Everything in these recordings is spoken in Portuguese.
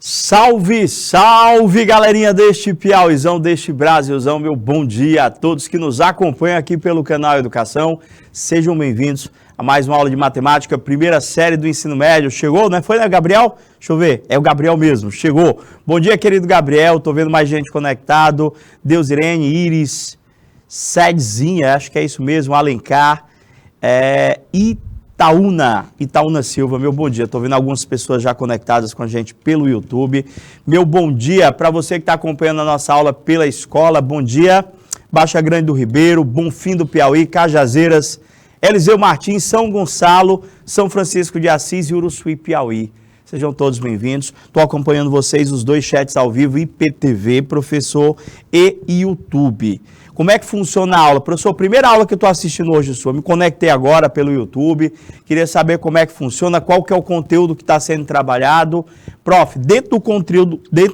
Salve, salve, galerinha deste Piauizão, deste Brasilzão, meu bom dia a todos que nos acompanham aqui pelo canal Educação. Sejam bem-vindos a mais uma aula de matemática, primeira série do ensino médio. Chegou, não foi, né, Gabriel? Deixa eu ver, é o Gabriel mesmo, chegou. Bom dia, querido Gabriel, tô vendo mais gente conectado. Deus Irene, Iris, Sedzinha, acho que é isso mesmo, Alencar, Itaúna Silva, meu bom dia. Estou vendo algumas pessoas já conectadas com a gente pelo YouTube. Meu bom dia para você que está acompanhando a nossa aula pela escola. Bom dia, Baixa Grande do Ribeiro, Bonfim do Piauí, Cajazeiras, Eliseu Martins, São Gonçalo, São Francisco de Assis e Uruçuí, Piauí. Sejam todos bem-vindos. Estou acompanhando vocês, os dois chats ao vivo, IPTV, professor e YouTube. Como é que funciona a aula? Professor, primeira aula que eu estou assistindo hoje sua, me conectei agora pelo YouTube, queria saber como é que funciona, qual que é o conteúdo que está sendo trabalhado. Prof, dentro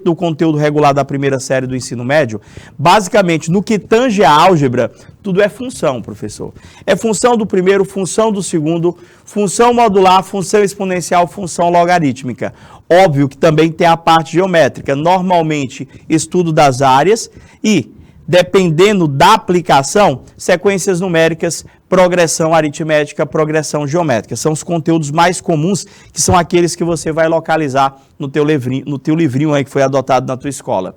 do conteúdo regular da primeira série do ensino médio, basicamente, no que tange a álgebra, tudo é função, professor. É função do primeiro, função do segundo, função modular, função exponencial, função logarítmica. Óbvio que também tem a parte geométrica, normalmente estudo das áreas e, dependendo da aplicação, sequências numéricas, progressão aritmética, progressão geométrica. São os conteúdos mais comuns, que são aqueles que você vai localizar no teu livrinho aí que foi adotado na tua escola.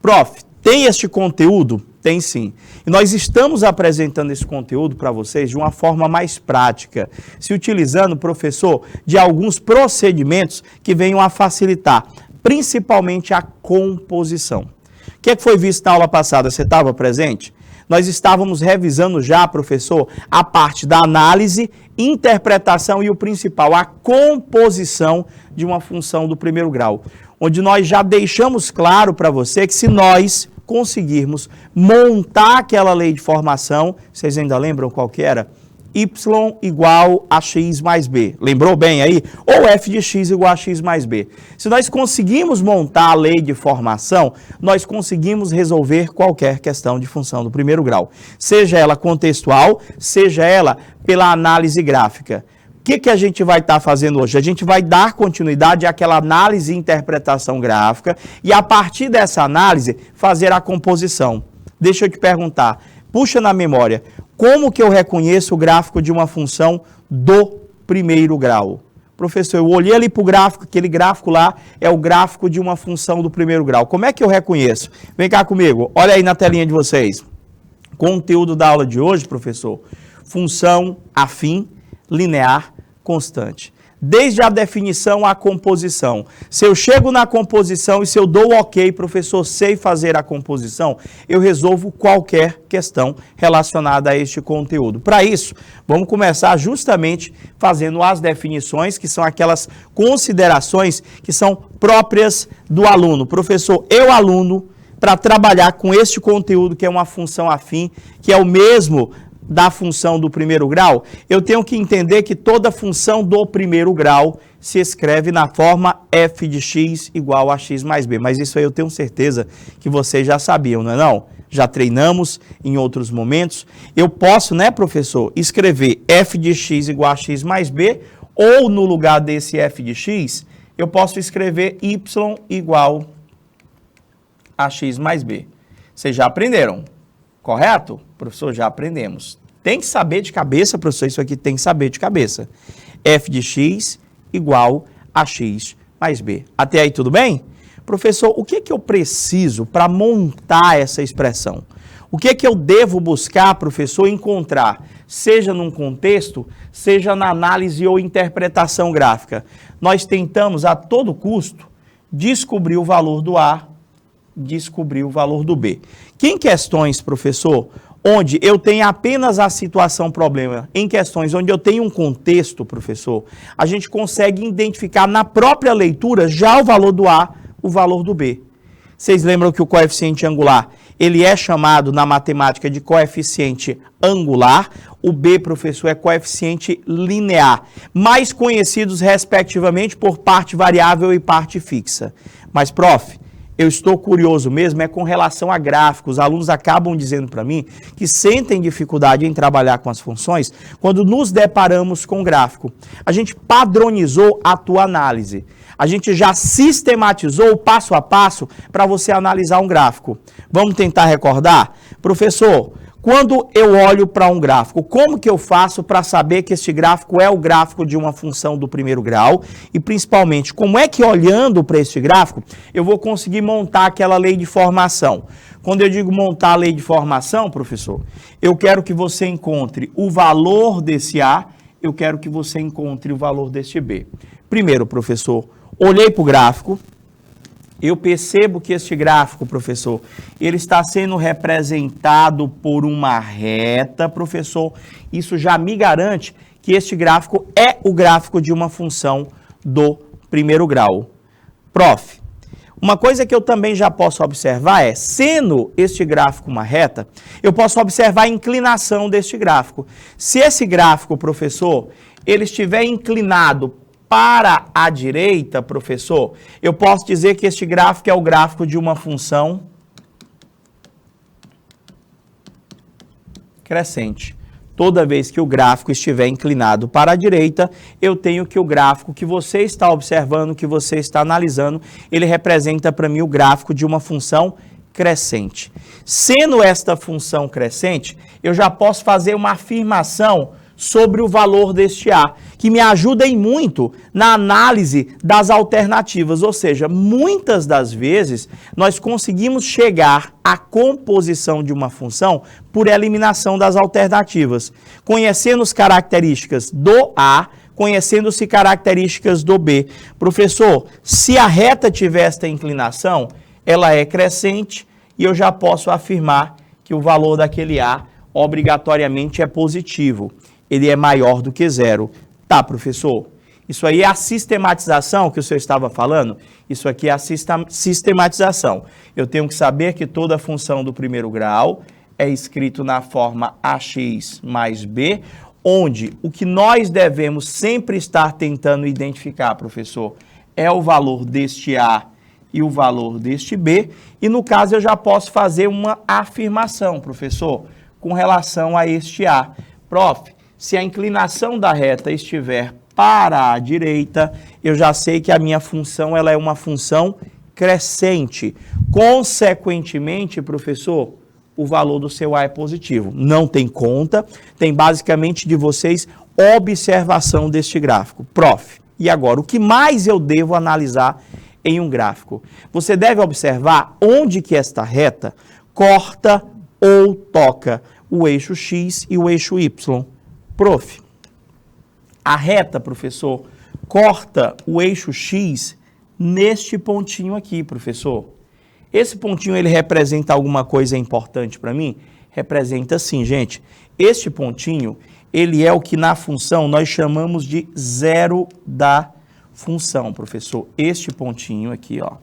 Prof, tem este conteúdo? Tem sim. E nós estamos apresentando esse conteúdo para vocês de uma forma mais prática, se utilizando, professor, de alguns procedimentos que venham a facilitar, principalmente a composição. O que é que foi visto na aula passada? Você estava presente? Nós estávamos revisando já, professor, a parte da análise, interpretação e o principal, a composição de uma função do primeiro grau, onde nós já deixamos claro para você que se nós conseguirmos montar aquela lei de formação, vocês ainda lembram qual que era? Y igual a x mais b. Lembrou bem aí? Ou f de x igual a x mais b. Se nós conseguimos montar a lei de formação, nós conseguimos resolver qualquer questão de função do primeiro grau. Seja ela contextual, seja ela pela análise gráfica. O que a gente vai estar fazendo hoje? A gente vai dar continuidade àquela análise e interpretação gráfica e, a partir dessa análise, fazer a composição. Deixa eu te perguntar, puxa na memória, como que eu reconheço o gráfico de uma função do primeiro grau? Professor, eu olhei ali para o gráfico, aquele gráfico lá é o gráfico de uma função do primeiro grau. Como é que eu reconheço? Vem cá comigo, olha aí na telinha de vocês. Conteúdo da aula de hoje, professor, função afim, linear, constante. Desde a definição à composição. Se eu chego na composição e se eu dou ok, professor, sei fazer a composição, eu resolvo qualquer questão relacionada a este conteúdo. Para isso, vamos começar justamente fazendo as definições, que são aquelas considerações que são próprias do aluno. Professor, eu, aluno, para trabalhar com este conteúdo, que é uma função afim, que é o mesmo da função do primeiro grau, eu tenho que entender que toda função do primeiro grau se escreve na forma f de x igual a x mais b. Mas isso aí eu tenho certeza que vocês já sabiam, não é não? Já treinamos em outros momentos. Eu posso, né, professor, escrever f de x igual a x mais b, ou no lugar desse f de x, eu posso escrever y igual a x mais b. Vocês já aprenderam, correto? Professor, já aprendemos. Tem que saber de cabeça, professor, isso aqui tem que saber de cabeça. F de x igual a x mais b. Até aí tudo bem? Professor, o que eu preciso para montar essa expressão? O que eu devo buscar, professor, encontrar? Seja num contexto, seja na análise ou interpretação gráfica. Nós tentamos a todo custo descobrir o valor do A, descobrir o valor do B. Que em questões, professor, onde eu tenho apenas a situação problema, em questões onde eu tenho um contexto, professor, a gente consegue identificar na própria leitura já o valor do A, o valor do B. Vocês lembram que o coeficiente angular, ele é chamado na matemática de coeficiente angular, o B, professor, é coeficiente linear, mais conhecidos respectivamente por parte variável e parte fixa. Mas, prof, eu estou curioso mesmo é com relação a gráficos. Os alunos acabam dizendo para mim que sentem dificuldade em trabalhar com as funções quando nos deparamos com gráfico. A gente padronizou a tua análise. A gente já sistematizou o passo a passo para você analisar um gráfico. Vamos tentar recordar? Professor, quando eu olho para um gráfico, como que eu faço para saber que este gráfico é o gráfico de uma função do primeiro grau? E principalmente, como é que olhando para este gráfico, eu vou conseguir montar aquela lei de formação? Quando eu digo montar a lei de formação, professor, eu quero que você encontre o valor desse A, eu quero que você encontre o valor deste B. Primeiro, professor, olhei para o gráfico, eu percebo que este gráfico, professor, ele está sendo representado por uma reta, professor. Isso já me garante que este gráfico é o gráfico de uma função do primeiro grau. Prof, uma coisa que eu também já posso observar é, sendo este gráfico uma reta, eu posso observar a inclinação deste gráfico. Se esse gráfico, professor, ele estiver inclinado para a direita, professor, eu posso dizer que este gráfico é o gráfico de uma função crescente. Toda vez que o gráfico estiver inclinado para a direita, eu tenho que o gráfico que você está observando, que você está analisando, ele representa para mim o gráfico de uma função crescente. Sendo esta função crescente, eu já posso fazer uma afirmação sobre o valor deste A, que me ajuda em muito na análise das alternativas, ou seja, muitas das vezes nós conseguimos chegar à composição de uma função por eliminação das alternativas, conhecendo as características do A, conhecendo-se características do B. Professor, se a reta tiver esta inclinação, ela é crescente e eu já posso afirmar que o valor daquele A obrigatoriamente é positivo. Ele é maior do que zero. Tá, professor? Isso aí é a sistematização que o senhor estava falando? Isso aqui é a sistematização. Eu tenho que saber que toda função do primeiro grau é escrito na forma ax mais b, onde o que nós devemos sempre estar tentando identificar, professor, é o valor deste A e o valor deste B. E no caso eu já posso fazer uma afirmação, professor, com relação a este A. Prof, se a inclinação da reta estiver para a direita, eu já sei que a minha função ela é uma função crescente. Consequentemente, professor, o valor do seu A é positivo. Não tem conta, tem basicamente de vocês observação deste gráfico. Prof, e agora, o que mais eu devo analisar em um gráfico? Você deve observar onde que esta reta corta ou toca o eixo X e o eixo Y. Prof, a reta, professor, corta o eixo X neste pontinho aqui, professor. Esse pontinho, ele representa alguma coisa importante para mim? Representa sim, gente. Este pontinho, ele é o que na função nós chamamos de zero da função, professor. Este pontinho aqui, ó,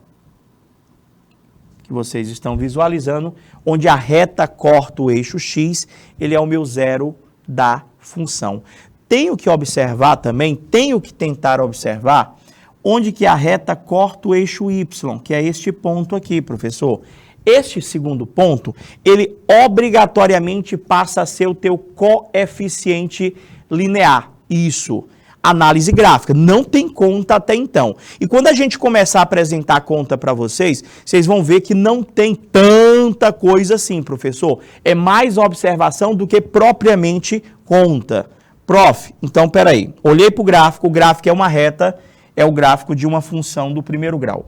que vocês estão visualizando, onde a reta corta o eixo X, ele é o meu zero da função. Tenho que observar também, tenho que tentar observar onde que a reta corta o eixo Y, que é este ponto aqui, professor. Este segundo ponto, ele obrigatoriamente passa a ser o teu coeficiente linear. Isso. Análise gráfica, não tem conta até então. E quando a gente começar a apresentar a conta para vocês, vocês vão ver que não tem tanta coisa assim, professor. É mais observação do que propriamente conta. Prof, então peraí, olhei para o gráfico é uma reta, é o gráfico de uma função do primeiro grau.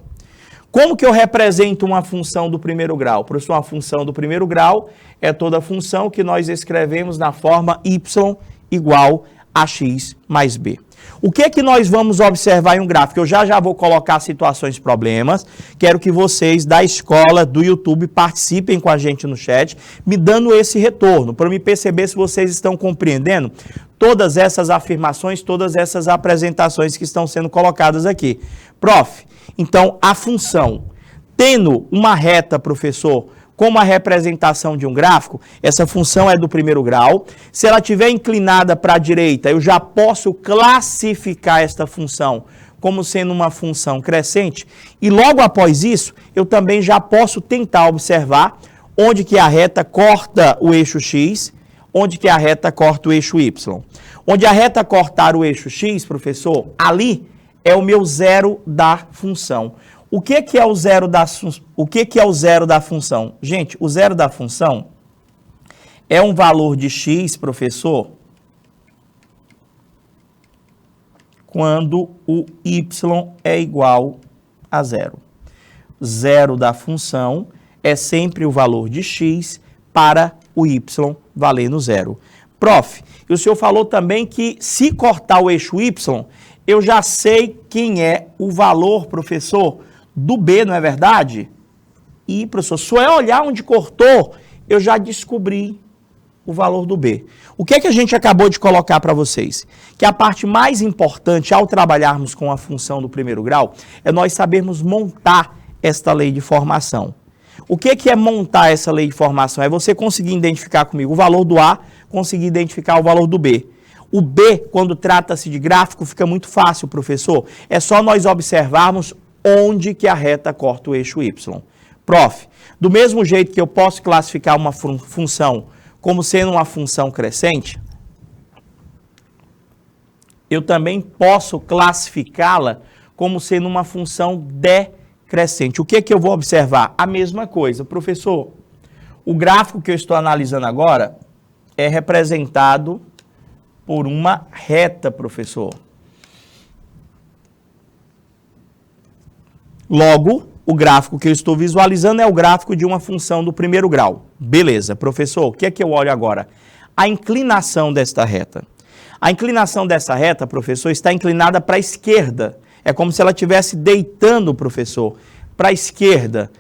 Como que eu represento uma função do primeiro grau? Professor, uma função do primeiro grau é toda função que nós escrevemos na forma y igual a x mais b. O que é que nós vamos observar em um gráfico? Eu já vou colocar situações problemas. Quero que vocês da escola, do YouTube, participem com a gente no chat, me dando esse retorno, para me perceber se vocês estão compreendendo todas essas afirmações, todas essas apresentações que estão sendo colocadas aqui. Prof, então a função, tendo uma reta, professor, como a representação de um gráfico, essa função é do primeiro grau. Se ela estiver inclinada para a direita, eu já posso classificar esta função como sendo uma função crescente, e logo após isso, eu também já posso tentar observar onde que a reta corta o eixo X, onde que a reta corta o eixo Y. Onde a reta cortar o eixo X, professor, ali é o meu zero da função. O que é o zero da função? Gente, o zero da função é um valor de X, professor, quando o y é igual a zero. Zero da função é sempre o valor de x para o y valer no zero. Prof, e o senhor falou também que se cortar o eixo y, eu já sei quem é o valor, professor, do b, não é verdade? E, professor, só é olhar onde cortou, eu já descobri o valor do b. O que é que a gente acabou de colocar para vocês? Que a parte mais importante ao trabalharmos com a função do primeiro grau é nós sabermos montar esta lei de formação. O que é montar essa lei de formação? É você conseguir identificar comigo o valor do A, conseguir identificar o valor do B. O B, quando trata-se de gráfico, fica muito fácil, professor. É só nós observarmos onde que a reta corta o eixo Y. Prof, do mesmo jeito que eu posso classificar uma função como sendo uma função crescente, eu também posso classificá-la como sendo uma função decrescente. O que eu vou observar? A mesma coisa. Professor, o gráfico que eu estou analisando agora é representado por uma reta, professor. Logo, o gráfico que eu estou visualizando é o gráfico de uma função do primeiro grau. Beleza, professor, o que é que eu olho agora? A inclinação desta reta. A inclinação dessa reta, professor, está inclinada para a esquerda. É como se ela estivesse deitando, professor, para a esquerda.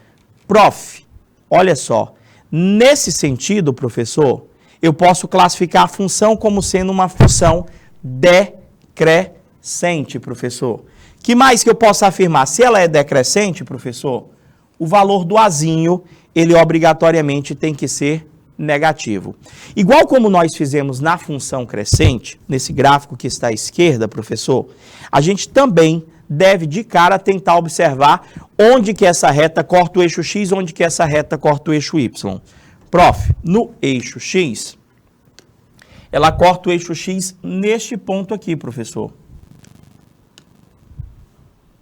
Prof, olha só, nesse sentido, professor, eu posso classificar a função como sendo uma função decrescente, professor. Que mais que eu posso afirmar? Se ela é decrescente, professor, o valor do Azinho, ele obrigatoriamente tem que ser negativo. Igual como nós fizemos na função crescente, nesse gráfico que está à esquerda, professor, a gente também deve de cara tentar observar onde que essa reta corta o eixo X, onde que essa reta corta o eixo Y. Prof, no eixo X, ela corta o eixo X neste ponto aqui, professor.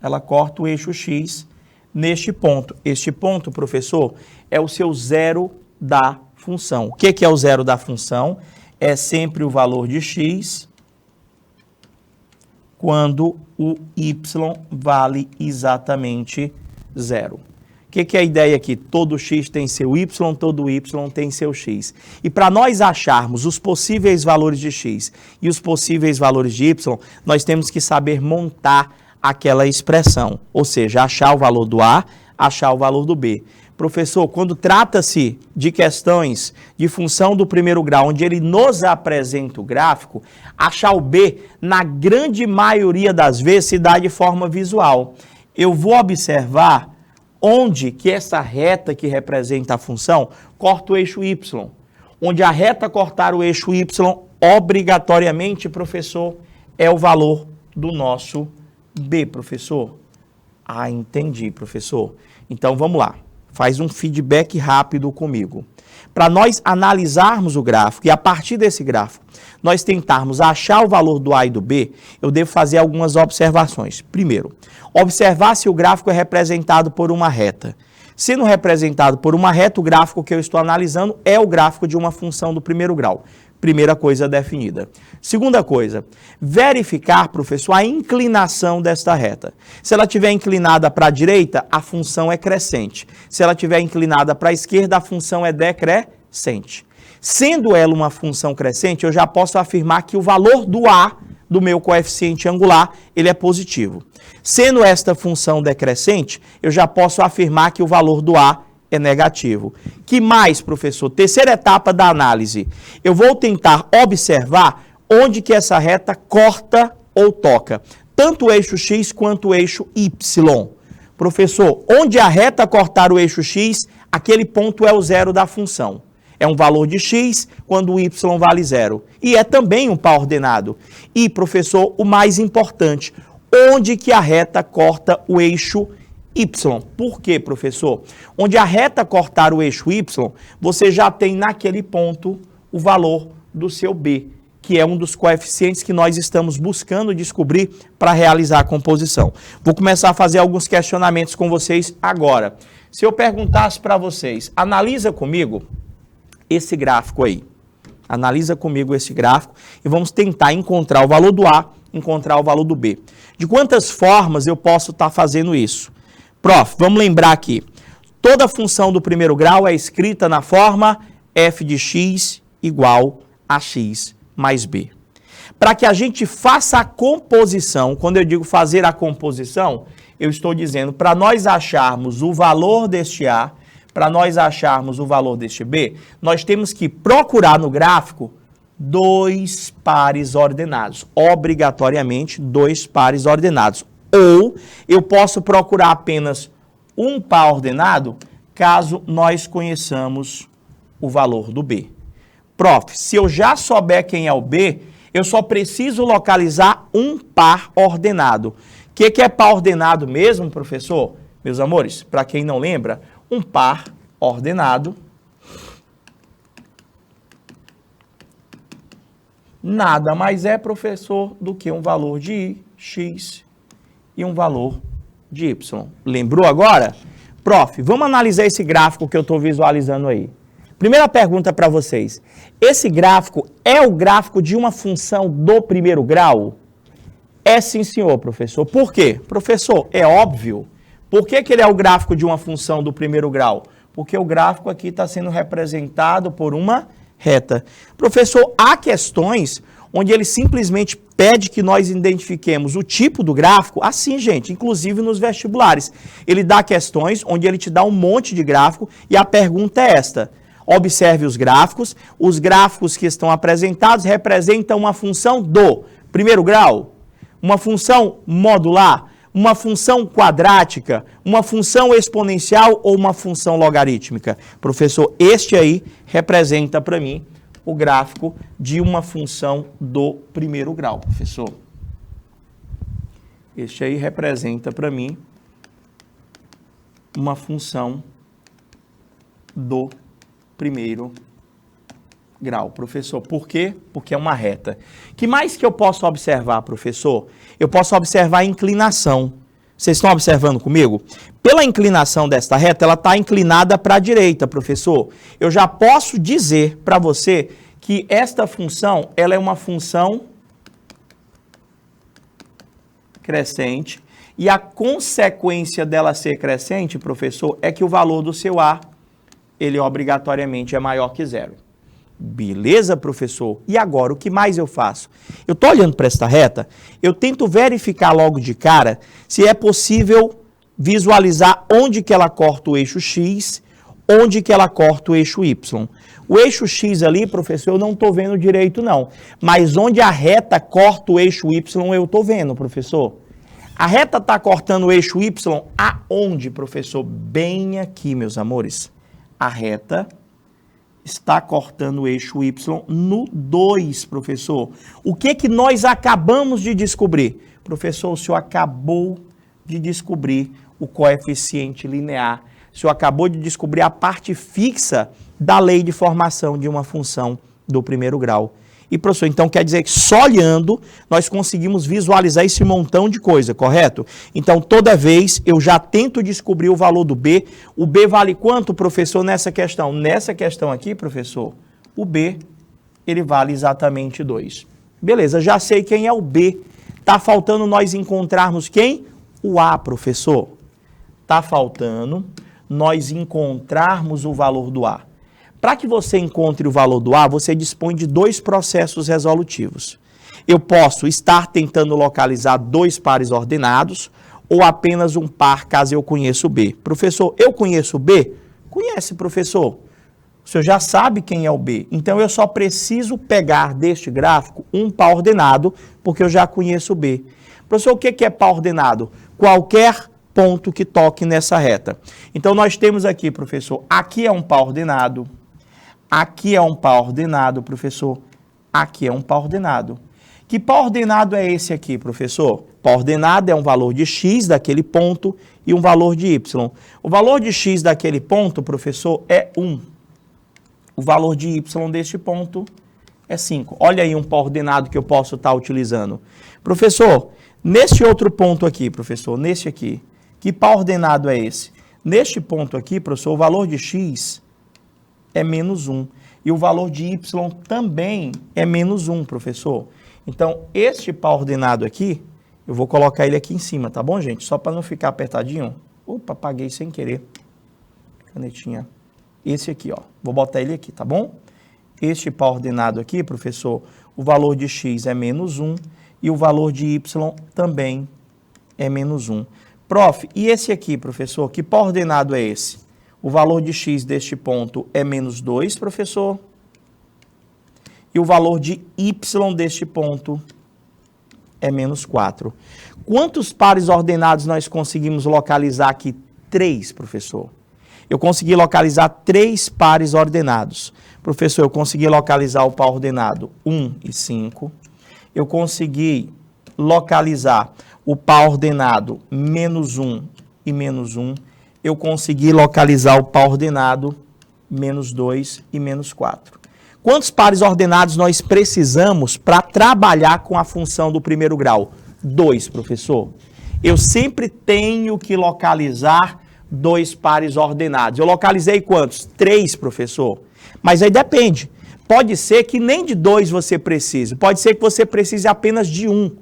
Ela corta o eixo X neste ponto. Este ponto, professor, é o seu zero da função. O que é o zero da função? É sempre o valor de x quando o y vale exatamente zero. O que é a ideia aqui? Todo x tem seu y, todo y tem seu x. E para nós acharmos os possíveis valores de x e os possíveis valores de y, nós temos que saber montar aquela expressão, ou seja, achar o valor do A, achar o valor do B. Professor, quando trata-se de questões de função do primeiro grau, onde ele nos apresenta o gráfico, achar o B, na grande maioria das vezes, se dá de forma visual. Eu vou observar onde que essa reta que representa a função corta o eixo Y. Onde a reta cortar o eixo Y, obrigatoriamente, professor, é o valor do nosso B, professor. Ah, entendi, professor. Então, vamos lá. Faz um feedback rápido comigo. Para nós analisarmos o gráfico e a partir desse gráfico, nós tentarmos achar o valor do A e do B, eu devo fazer algumas observações. Primeiro, observar se o gráfico é representado por uma reta. Sendo representado por uma reta, o gráfico que eu estou analisando é o gráfico de uma função do primeiro grau. Primeira coisa definida. Segunda coisa, verificar, professor, a inclinação desta reta. Se ela estiver inclinada para a direita, a função é crescente. Se ela estiver inclinada para a esquerda, a função é decrescente. Sendo ela uma função crescente, eu já posso afirmar que o valor do A, do meu coeficiente angular, ele é positivo. Sendo esta função decrescente, eu já posso afirmar que o valor do A é negativo. Que mais, professor? Terceira etapa da análise. Eu vou tentar observar onde que essa reta corta ou toca, tanto o eixo X quanto o eixo Y. Professor, onde a reta cortar o eixo X, aquele ponto é o zero da função. É um valor de X quando o Y vale zero. E é também um par ordenado. E, professor, o mais importante, onde que a reta corta o eixo Y. Por quê, professor? Onde a reta cortar o eixo Y, você já tem naquele ponto o valor do seu B, que é um dos coeficientes que nós estamos buscando descobrir para realizar a composição. Vou começar a fazer alguns questionamentos com vocês agora. Se eu perguntasse para vocês, analisa comigo esse gráfico aí. Analisa comigo esse gráfico e vamos tentar encontrar o valor do A, encontrar o valor do B. De quantas formas eu posso estar fazendo isso? Prof, vamos lembrar aqui. Toda função do primeiro grau é escrita na forma f de x igual a x mais b. Para que a gente faça a composição, quando eu digo fazer a composição, eu estou dizendo para nós acharmos o valor deste A, para nós acharmos o valor deste B, nós temos que procurar no gráfico dois pares ordenados, obrigatoriamente dois pares ordenados. Ou eu posso procurar apenas um par ordenado, caso nós conheçamos o valor do B. Prof, se eu já souber quem é o B, eu só preciso localizar um par ordenado. O que é par ordenado mesmo, professor? Meus amores, para quem não lembra, um par ordenado nada mais é, professor, do que um valor de x e um valor de y. Lembrou agora? Prof, vamos analisar esse gráfico que eu estou visualizando aí. Primeira pergunta para vocês. Esse gráfico é o gráfico de uma função do primeiro grau? É sim, senhor, professor. Por quê? Professor, é óbvio. Por que ele é o gráfico de uma função do primeiro grau? Porque o gráfico aqui está sendo representado por uma reta. Professor, há questões onde ele simplesmente pede que nós identifiquemos o tipo do gráfico, assim, gente, inclusive nos vestibulares. Ele dá questões onde ele te dá um monte de gráfico e a pergunta é esta. Observe os gráficos que estão apresentados representam uma função do primeiro grau, uma função modular, uma função quadrática, uma função exponencial ou uma função logarítmica. Professor, este aí representa para mim o gráfico de uma função do primeiro grau, professor. Este aí representa para mim uma função do primeiro grau. Professor, por quê? Porque é uma reta. Que mais que eu posso observar, professor? Eu posso observar a inclinação. Vocês estão observando comigo? Pela inclinação desta reta, ela está inclinada para a direita, professor. Eu já posso dizer para você que esta função, ela é uma função crescente. E a consequência dela ser crescente, professor, é que o valor do seu A, ele obrigatoriamente é maior que zero. Beleza, professor? E agora, o que mais eu faço? Eu estou olhando para esta reta, eu tento verificar logo de cara se é possível visualizar onde que ela corta o eixo X, onde que ela corta o eixo Y. O eixo X ali, professor, eu não estou vendo direito não, mas onde a reta corta o eixo Y eu estou vendo, professor. A reta está cortando o eixo Y aonde, professor? Bem aqui, meus amores. A reta está cortando o eixo Y no 2, professor. O que nós acabamos de descobrir? Professor, o senhor acabou de descobrir o coeficiente linear. O senhor acabou de descobrir a parte fixa da lei de formação de uma função do primeiro grau. E, professor, então quer dizer que só olhando nós conseguimos visualizar esse montão de coisa, correto? Então, toda vez eu já tento descobrir o valor do B. O B vale quanto, professor, nessa questão? Nessa questão aqui, professor, o B, ele vale exatamente 2. Beleza, já sei quem é o B. Tá faltando nós encontrarmos quem? O A, professor. Tá faltando nós encontrarmos o valor do A. Para que você encontre o valor do A, você dispõe de dois processos resolutivos. Eu posso estar tentando localizar dois pares ordenados ou apenas um par, caso eu conheça o B. Professor, eu conheço o B? Conhece, professor. O senhor já sabe quem é o B. Então, eu só preciso pegar deste gráfico um par ordenado, porque eu já conheço o B. Professor, o que é par ordenado? Qualquer ponto que toque nessa reta. Então, nós temos aqui, professor, aqui é um par ordenado. Aqui é um par ordenado, professor. Aqui é um par ordenado. Que par ordenado é esse aqui, professor? pau ordenado é um valor de x daquele ponto e um valor de y. O valor de x daquele ponto, professor, é 1. O valor de y deste ponto é 5. Olha aí um pau ordenado que eu posso estar utilizando. Professor, neste outro ponto aqui, professor, neste aqui, que pau ordenado é esse? Neste ponto aqui, professor, o valor de x é menos 1. E o valor de y também é menos 1, professor. Então, este pau ordenado aqui, eu vou colocar ele aqui em cima, tá bom, gente? Só para não ficar apertadinho. Opa, apaguei sem querer. Canetinha. Esse aqui, ó. Vou botar ele aqui, tá bom? Este pau ordenado aqui, professor, o valor de x é menos 1 e o valor de y também é menos 1. Prof, e esse aqui, professor, que pau ordenado é esse? O valor de x deste ponto é menos 2, professor. E o valor de y deste ponto é menos 4. Quantos pares ordenados nós conseguimos localizar aqui? 3, professor. Eu consegui localizar 3 pares ordenados. Professor, eu consegui localizar o par ordenado 1 e 5. Eu consegui localizar o par ordenado menos 1 e menos 1. Eu consegui localizar o par ordenado menos 2 e menos 4. Quantos pares ordenados nós precisamos para trabalhar com a função do primeiro grau? 2, professor. Eu sempre tenho que localizar 2 pares ordenados. Eu localizei quantos? 3, professor. Mas aí depende. Pode ser que nem de 2 você precise. Pode ser que você precise apenas de 1.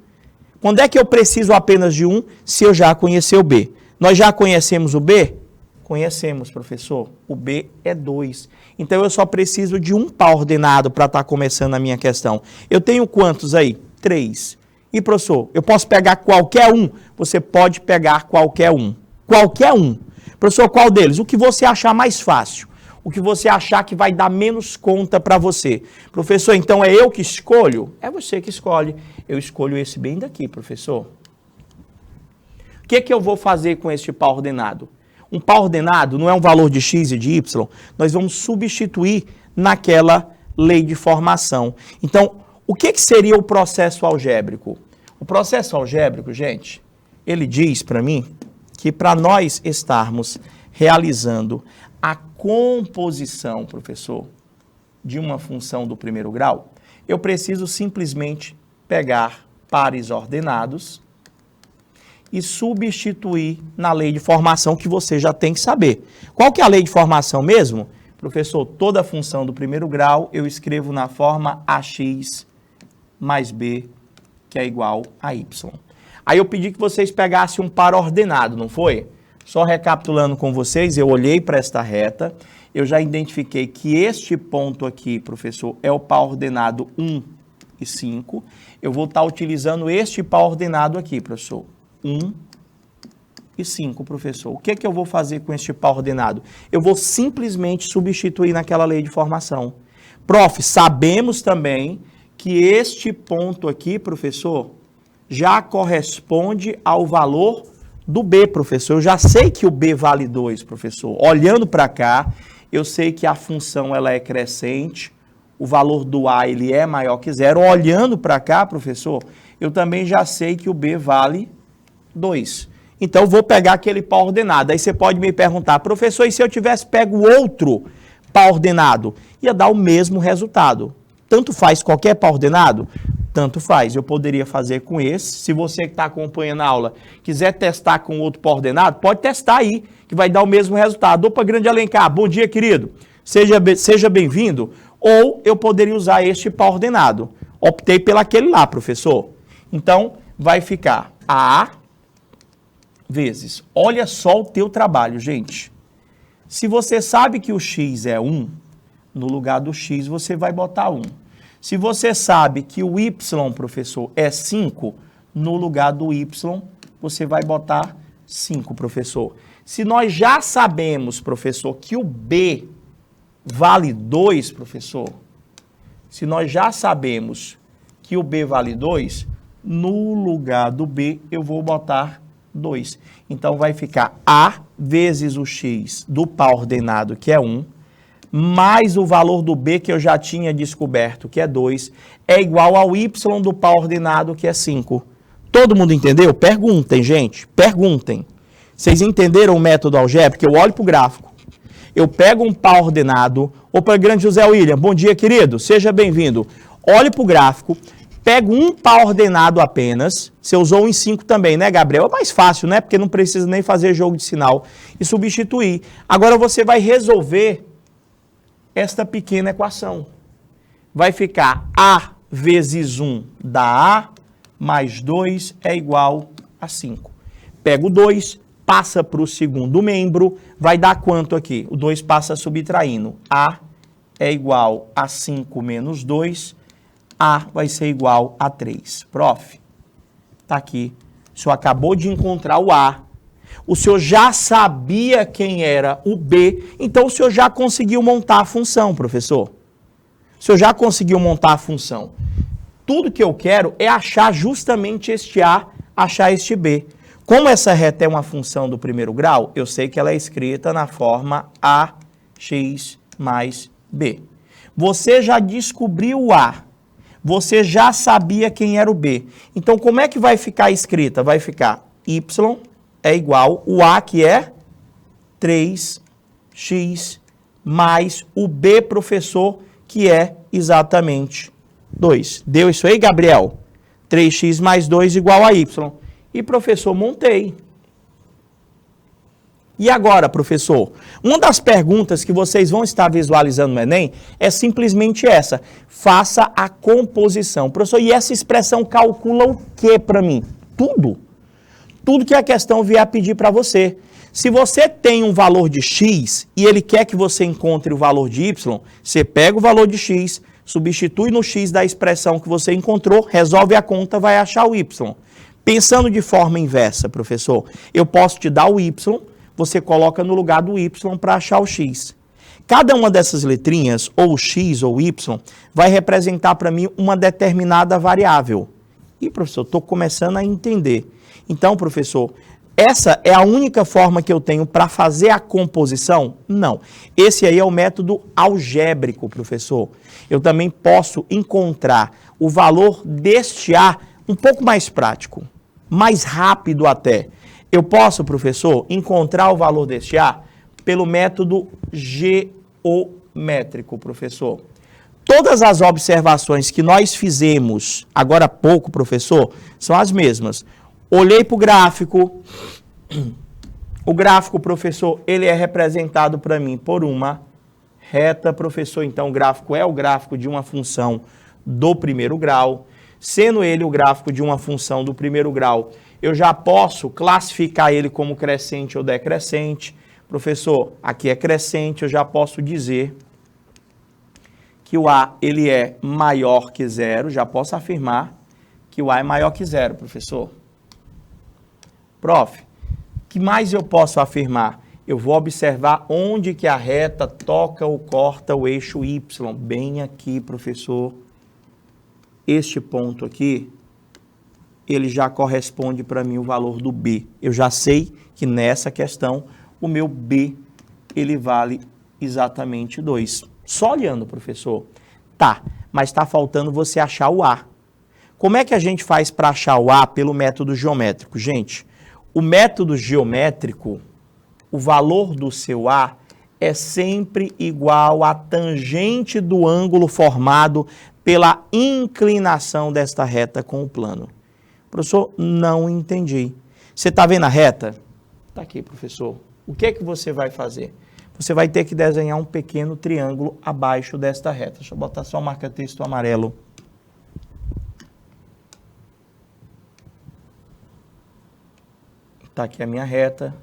Quando é que eu preciso apenas de 1? Se eu já conhecer o B. Nós já conhecemos o B? Conhecemos, professor. O B é 2. Então, eu só preciso de um par ordenado para estar começando a minha questão. Eu tenho quantos aí? 3. E, professor, eu posso pegar qualquer um? Você pode pegar qualquer um. Qualquer um. Professor, qual deles? O que você achar mais fácil. O que você achar que vai dar menos conta para você. Professor, então é eu que escolho? É você que escolhe. Eu escolho esse bem daqui, professor. O que eu vou fazer com este par ordenado? Um par ordenado não é um valor de x e de y, nós vamos substituir naquela lei de formação. Então, o que seria o processo algébrico? O processo algébrico, gente, ele diz para mim que para nós estarmos realizando a composição, professor, de uma função do primeiro grau, eu preciso simplesmente pegar pares ordenados e substituir na lei de formação que você já tem que saber. Qual que é a lei de formação mesmo? Professor, toda função do primeiro grau eu escrevo na forma ax mais b, que é igual a y. Aí eu pedi que vocês pegassem um par ordenado, não foi? Só recapitulando com vocês, eu olhei para esta reta, eu já identifiquei que este ponto aqui, professor, é o par ordenado 1 e 5. Eu vou estar utilizando este par ordenado aqui, professor. 1 e 5, professor. O que eu vou fazer com este par ordenado? Eu vou simplesmente substituir naquela lei de formação. Prof, sabemos também que este ponto aqui, professor, já corresponde ao valor do B, professor. Eu já sei que o B vale 2, professor. Olhando para cá, eu sei que a função ela é crescente, o valor do A ele é maior que 0. Olhando para cá, professor, eu também já sei que o B vale 2. Então, eu vou pegar aquele par ordenado. Aí você pode me perguntar, professor, e se eu tivesse pego outro par ordenado? Ia dar o mesmo resultado. Tanto faz qualquer par ordenado? Tanto faz. Eu poderia fazer com esse. Se você que está acompanhando a aula quiser testar com outro par ordenado, pode testar aí, que vai dar o mesmo resultado. Opa, Grande Alencar, bom dia, querido. Seja bem-vindo. Ou eu poderia usar este par ordenado. Optei pelaquele lá, professor. Então, vai ficar A vezes. Olha só o teu trabalho, gente. Se você sabe que o x é 1, no lugar do x você vai botar 1. Se você sabe que o y, professor, é 5, no lugar do y você vai botar 5, professor. Se nós já sabemos, professor, que o b vale 2, professor, se nós já sabemos que o b vale 2, no lugar do b eu vou botar 2. Então, vai ficar A vezes o x do par ordenado, que é 1, mais o valor do B, que eu já tinha descoberto, que é 2, é igual ao y do par ordenado, que é 5. Todo mundo entendeu? Perguntem, gente. Perguntem. Vocês entenderam o método algébrico? Eu olho para o gráfico. Eu pego um par ordenado. Opa, grande José William. Bom dia, querido. Seja bem-vindo. Olhe para o gráfico. Pego um par ordenado apenas. Você usou um em 5 também, né, Gabriel? É mais fácil, né? Porque não precisa nem fazer jogo de sinal. E substituir. Agora você vai resolver esta pequena equação. Vai ficar A vezes 1 dá A, mais 2 é igual a 5. Pega o 2, passa para o segundo membro, vai dar quanto aqui? O 2 passa subtraindo. A é igual a 5 menos 2, A vai ser igual a 3. Prof, tá aqui. O senhor acabou de encontrar o A. O senhor já sabia quem era o B, então o senhor já conseguiu montar a função, professor. O senhor já conseguiu montar a função. Tudo que eu quero é achar justamente este A, achar este B. Como essa reta é uma função do primeiro grau, eu sei que ela é escrita na forma AX mais B. Você já descobriu o A. Você já sabia quem era o B. Então, como é que vai ficar escrita? Vai ficar Y é igual o A, que é 3x, mais o B, professor, que é exatamente 2. Deu isso aí, Gabriel? 3x mais 2 igual a y. E, professor, montei. E agora, professor? Uma das perguntas que vocês vão estar visualizando no Enem é simplesmente essa. Faça a composição. Professor, e essa expressão calcula o que para mim? Tudo. Tudo que a questão vier pedir para você. Se você tem um valor de x e ele quer que você encontre o valor de y, você pega o valor de x, substitui no x da expressão que você encontrou, resolve a conta, vai achar o y. Pensando de forma inversa, professor, eu posso te dar o y, você coloca no lugar do y para achar o x. Cada uma dessas letrinhas, ou x ou y, vai representar para mim uma determinada variável. E, professor, estou começando a entender. Então, professor, essa é a única forma que eu tenho para fazer a composição? Não. Esse aí é o método algébrico, professor. Eu também posso encontrar o valor deste A um pouco mais prático, mais rápido até. Eu posso, professor, encontrar o valor deste A pelo método geométrico, professor. Todas as observações que nós fizemos agora há pouco, professor, são as mesmas. Olhei para o gráfico. O gráfico, professor, ele é representado para mim por uma reta, professor. Então, o gráfico é o gráfico de uma função do primeiro grau. Sendo ele o gráfico de uma função do primeiro grau, eu já posso classificar ele como crescente ou decrescente. Professor, aqui é crescente, eu já posso dizer que o A ele é maior que zero. Já posso afirmar que o A é maior que zero, professor. Prof, que mais eu posso afirmar? Eu vou observar onde que a reta toca ou corta o eixo Y. Bem aqui, professor. Este ponto aqui, ele já corresponde para mim o valor do B. Eu já sei que nessa questão, o meu B, ele vale exatamente 2. Só olhando, professor. Tá, mas está faltando você achar o A. Como é que a gente faz para achar o A pelo método geométrico? Gente, o método geométrico, o valor do seu A é sempre igual à tangente do ângulo formado pela inclinação desta reta com o plano. Professor, não entendi. Você está vendo a reta? Está aqui, professor. O que é que você vai fazer? Você vai ter que desenhar um pequeno triângulo abaixo desta reta. Deixa eu botar só o marca-texto amarelo. Está aqui a minha reta.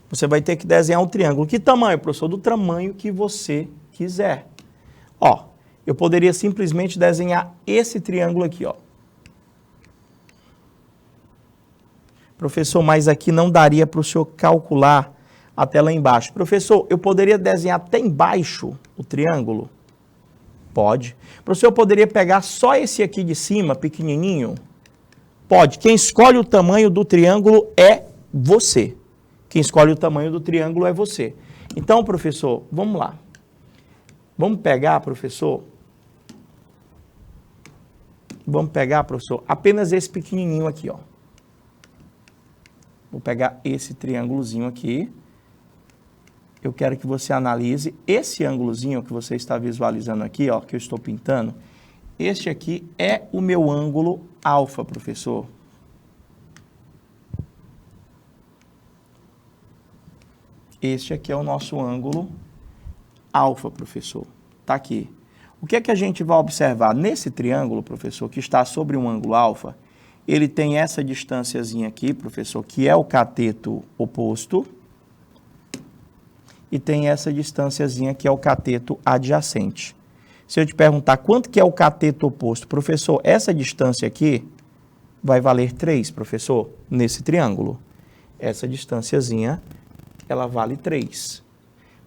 Você vai ter que desenhar um triângulo. Que tamanho, professor? Do tamanho que você quiser. Ó, eu poderia simplesmente desenhar esse triângulo aqui, ó. Professor, mas aqui não daria para o senhor calcular até lá embaixo. Professor, eu poderia desenhar até embaixo o triângulo? Pode. Professor, eu poderia pegar só esse aqui de cima, pequenininho? Pode. Quem escolhe o tamanho do triângulo é você. Quem escolhe o tamanho do triângulo é você. Então, professor, vamos lá. Vamos pegar, professor. Vamos pegar, professor, apenas esse pequenininho aqui, ó. Vou pegar esse triângulozinho aqui. Eu quero que você analise esse ângulozinho que você está visualizando aqui, ó, que eu estou pintando. Este aqui é o meu ângulo alfa, professor. Este aqui é o nosso ângulo alfa, professor. Tá aqui. O que é que a gente vai observar? Nesse triângulo, professor, que está sobre um ângulo alfa, ele tem essa distânciazinha aqui, professor, que é o cateto oposto. E tem essa distânciazinha que é o cateto adjacente. Se eu te perguntar quanto que é o cateto oposto, professor, essa distância aqui vai valer 3, professor, nesse triângulo. Essa distânciazinha, ela vale 3.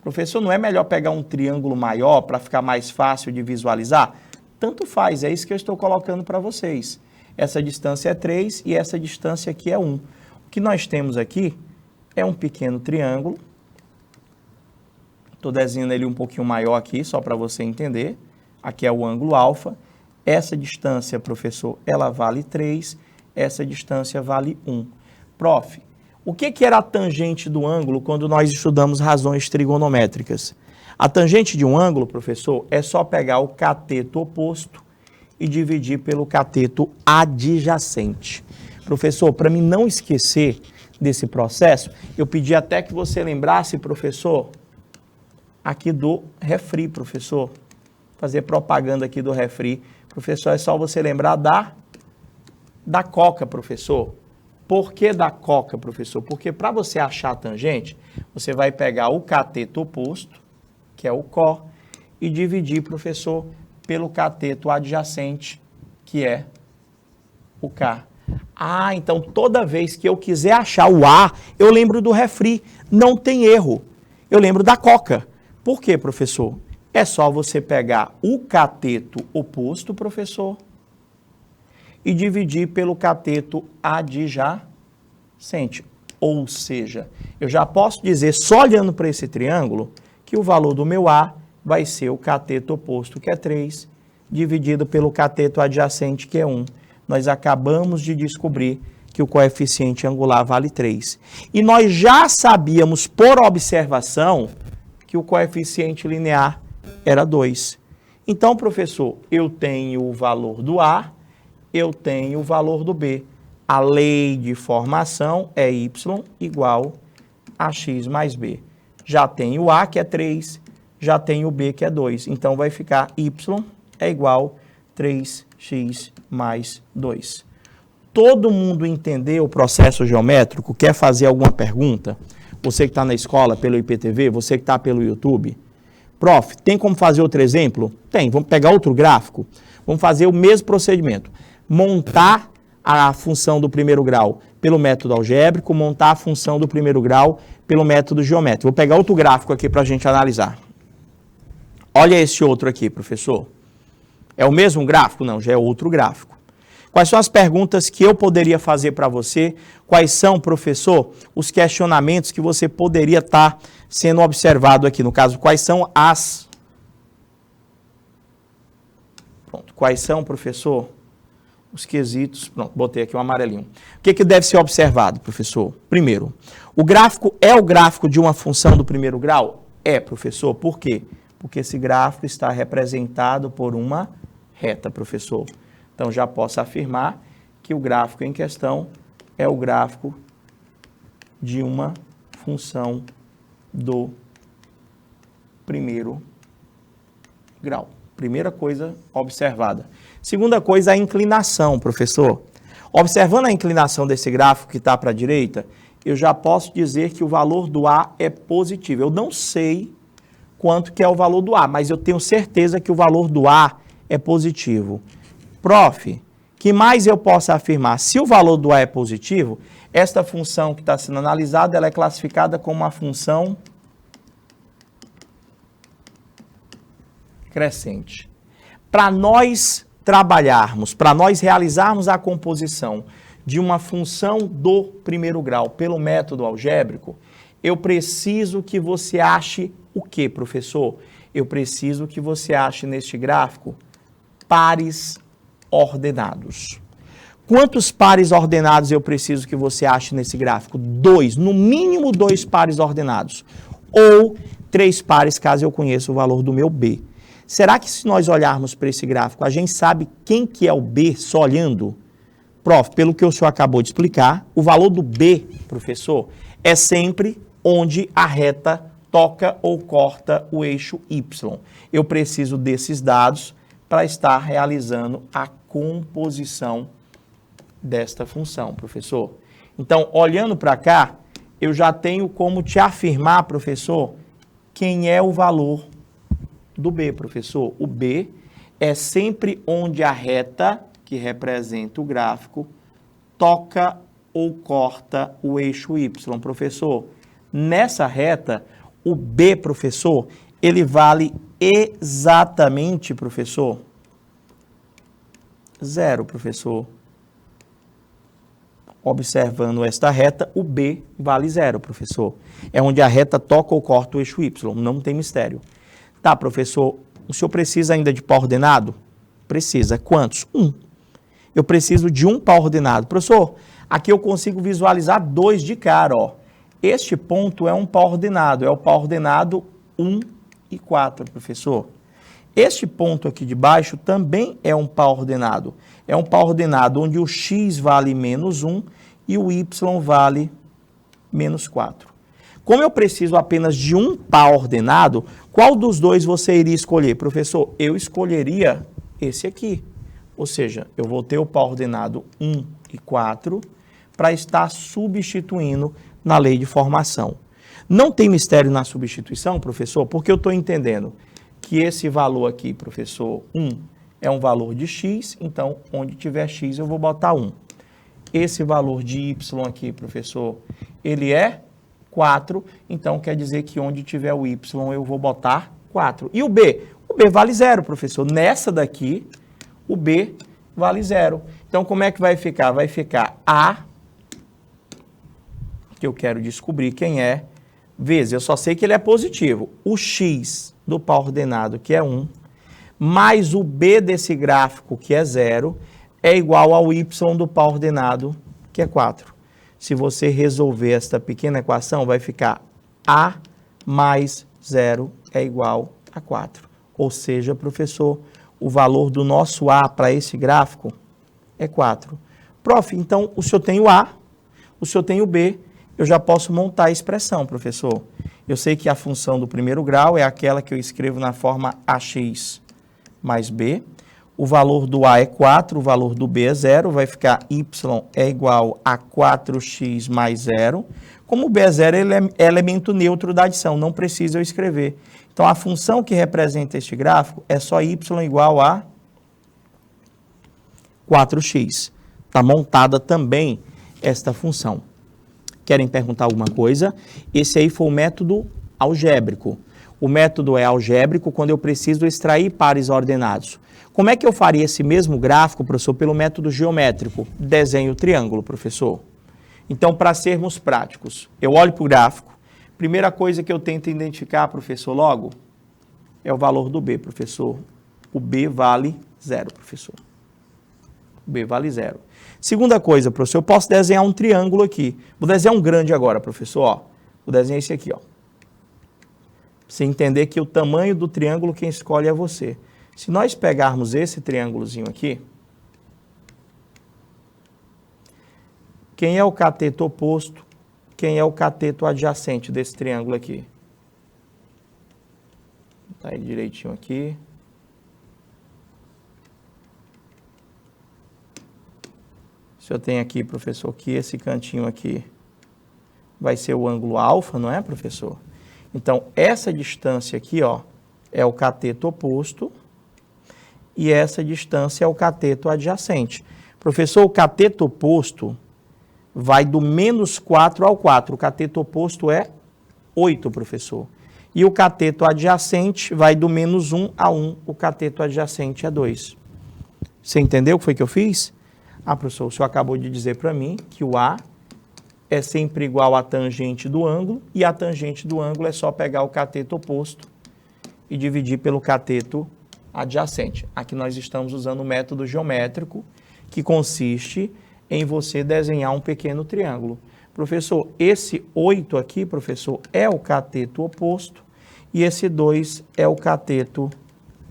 Professor, não é melhor pegar um triângulo maior para ficar mais fácil de visualizar? Tanto faz, é isso que eu estou colocando para vocês. Essa distância é 3 e essa distância aqui é 1. O que nós temos aqui é um pequeno triângulo. Estou desenhando ele um pouquinho maior aqui, só para você entender. Aqui é o ângulo alfa. Essa distância, professor, ela vale 3. Essa distância vale 1. Prof, o que era a tangente do ângulo quando nós estudamos razões trigonométricas? A tangente de um ângulo, professor, é só pegar o cateto oposto e dividir pelo cateto adjacente. Professor, para mim não esquecer desse processo, eu pedi até que você lembrasse, professor, aqui do refri, professor. Fazer propaganda aqui do refri. Professor, é só você lembrar da coca, professor. Por que da coca, professor? Porque para você achar a tangente, você vai pegar o cateto oposto, que é o có, e dividir, professor, pelo cateto adjacente, que é o K. Ah, então toda vez que eu quiser achar o A, eu lembro do refri. Não tem erro. Eu lembro da coca. Por quê, professor? É só você pegar o cateto oposto, professor, e dividir pelo cateto adjacente. Ou seja, eu já posso dizer, só olhando para esse triângulo, que o valor do meu A vai ser o cateto oposto, que é 3, dividido pelo cateto adjacente, que é 1. Nós acabamos de descobrir que o coeficiente angular vale 3. E nós já sabíamos, por observação, que o coeficiente linear era 2. Então, professor, eu tenho o valor do A, eu tenho o valor do B. A lei de formação é y igual a x mais b. Já tenho o A, que é 3, já tenho o B, que é 2. Então, vai ficar y é igual a 3x mais 2. Todo mundo entendeu o processo geométrico? Quer fazer alguma pergunta? Você que está na escola pelo IPTV, você que está pelo YouTube. Prof, tem como fazer outro exemplo? Tem, vamos pegar outro gráfico. Vamos fazer o mesmo procedimento. Montar a função do primeiro grau pelo método algébrico, montar a função do primeiro grau pelo método geométrico. Vou pegar outro gráfico aqui para a gente analisar. Olha esse outro aqui, professor. É o mesmo gráfico? Não, já é outro gráfico. Quais são as perguntas que eu poderia fazer para você? Quais são, professor, os questionamentos que você poderia estar sendo observado aqui? No caso, quais são as... Pronto. Quais são, professor, os quesitos? Pronto, botei aqui um amarelinho. O que deve ser observado, professor? Primeiro, o gráfico é o gráfico de uma função do primeiro grau? É, professor. Por quê? Porque esse gráfico está representado por uma reta, professor. Então, já posso afirmar que o gráfico em questão é o gráfico de uma função do primeiro grau. Primeira coisa observada. Segunda coisa, a inclinação, professor. Observando a inclinação desse gráfico que está para a direita, eu já posso dizer que o valor do A é positivo. Eu não sei quanto que é o valor do A, mas eu tenho certeza que o valor do A é positivo. Prof, que mais eu posso afirmar? Se o valor do A é positivo, esta função que está sendo analisada, ela é classificada como uma função crescente. Para nós trabalharmos, para nós realizarmos a composição de uma função do primeiro grau pelo método algébrico, eu preciso que você ache o quê, professor? Eu preciso que você ache neste gráfico pares ordenados. Quantos pares ordenados eu preciso que você ache nesse gráfico? 2, no mínimo 2 pares ordenados. Ou 3 pares, caso eu conheça o valor do meu B. Será que se nós olharmos para esse gráfico, a gente sabe quem que é o B só olhando? Prof, pelo que o senhor acabou de explicar, o valor do B, professor, é sempre onde a reta toca ou corta o eixo Y. Eu preciso desses dados para estar realizando a composição desta função, professor. Então, olhando para cá, eu já tenho como te afirmar, professor, quem é o valor do B, professor. O B é sempre onde a reta, que representa o gráfico, toca ou corta o eixo Y, professor. Nessa reta, o B, professor, ele vale exatamente, professor, 0, professor. Observando esta reta, o B vale 0, professor. É onde a reta toca ou corta o eixo Y, não tem mistério. Tá, professor, o senhor precisa ainda de par ordenado? Precisa. Quantos? 1. Eu preciso de um par ordenado. Professor, aqui eu consigo visualizar 2 de cara, ó. Este ponto é um par ordenado, é o par ordenado 1 e 4, professor. Este ponto aqui de baixo também é um par ordenado. É um par ordenado onde o x vale menos 1 e o y vale menos 4. Como eu preciso apenas de um par ordenado, qual dos dois você iria escolher? Professor, eu escolheria esse aqui. Ou seja, eu vou ter o par ordenado 1 e 4 para estar substituindo na lei de formação. Não tem mistério na substituição, professor, porque eu estou entendendo que esse valor aqui, professor, 1, é um valor de x, então, onde tiver x, eu vou botar 1. Esse valor de y aqui, professor, ele é 4, então quer dizer que onde tiver o y, eu vou botar 4. E o b? O b vale 0, professor. Nessa daqui, o b vale 0. Então, como é que vai ficar? Vai ficar a, que eu quero descobrir quem é, vezes, eu só sei que ele é positivo, o x do par ordenado, que é 1, mais o b desse gráfico, que é 0, é igual ao y do par ordenado, que é 4. Se você resolver esta pequena equação, vai ficar a mais 0 é igual a 4. Ou seja, professor, o valor do nosso a para esse gráfico é 4. Prof, então o senhor tem o a, o senhor tem o b, eu já posso montar a expressão, professor. Eu sei que a função do primeiro grau é aquela que eu escrevo na forma ax mais b. O valor do a é 4, o valor do b é 0, vai ficar y é igual a 4x mais 0. Como o b é 0, ele é elemento neutro da adição, não precisa eu escrever. Então, a função que representa este gráfico é só y igual a 4x. Está montada também esta função. Querem perguntar alguma coisa? Esse aí foi o método algébrico. O método é algébrico quando eu preciso extrair pares ordenados. Como é que eu faria esse mesmo gráfico, professor, pelo método geométrico? Desenho o triângulo, professor. Então, para sermos práticos, eu olho para o gráfico. Primeira coisa que eu tento identificar, professor, logo, é o valor do B, professor. O B vale 0, professor. O B vale 0. Segunda coisa, professor, eu posso desenhar um triângulo aqui. Vou desenhar um grande agora, professor. Ó. Vou desenhar esse aqui, ó. Você entender que o tamanho do triângulo quem escolhe é você. Se nós pegarmos esse triângulozinho aqui, quem é o cateto oposto, quem é o cateto adjacente desse triângulo aqui? Tá aí direitinho aqui. Se eu tenho aqui, professor, que esse cantinho aqui vai ser o ângulo alfa, não é, professor? Então, essa distância aqui, ó, é o cateto oposto e essa distância é o cateto adjacente. Professor, o cateto oposto vai do menos 4 ao 4. O cateto oposto é 8, professor. E o cateto adjacente vai do menos 1 a 1. O cateto adjacente é 2. Você entendeu o que foi que eu fiz? Ah, professor, o senhor acabou de dizer para mim que o A é sempre igual à tangente do ângulo, e a tangente do ângulo é só pegar o cateto oposto e dividir pelo cateto adjacente. Aqui nós estamos usando o método geométrico, que consiste em você desenhar um pequeno triângulo. Professor, esse 8 aqui, professor, é o cateto oposto e esse 2 é o cateto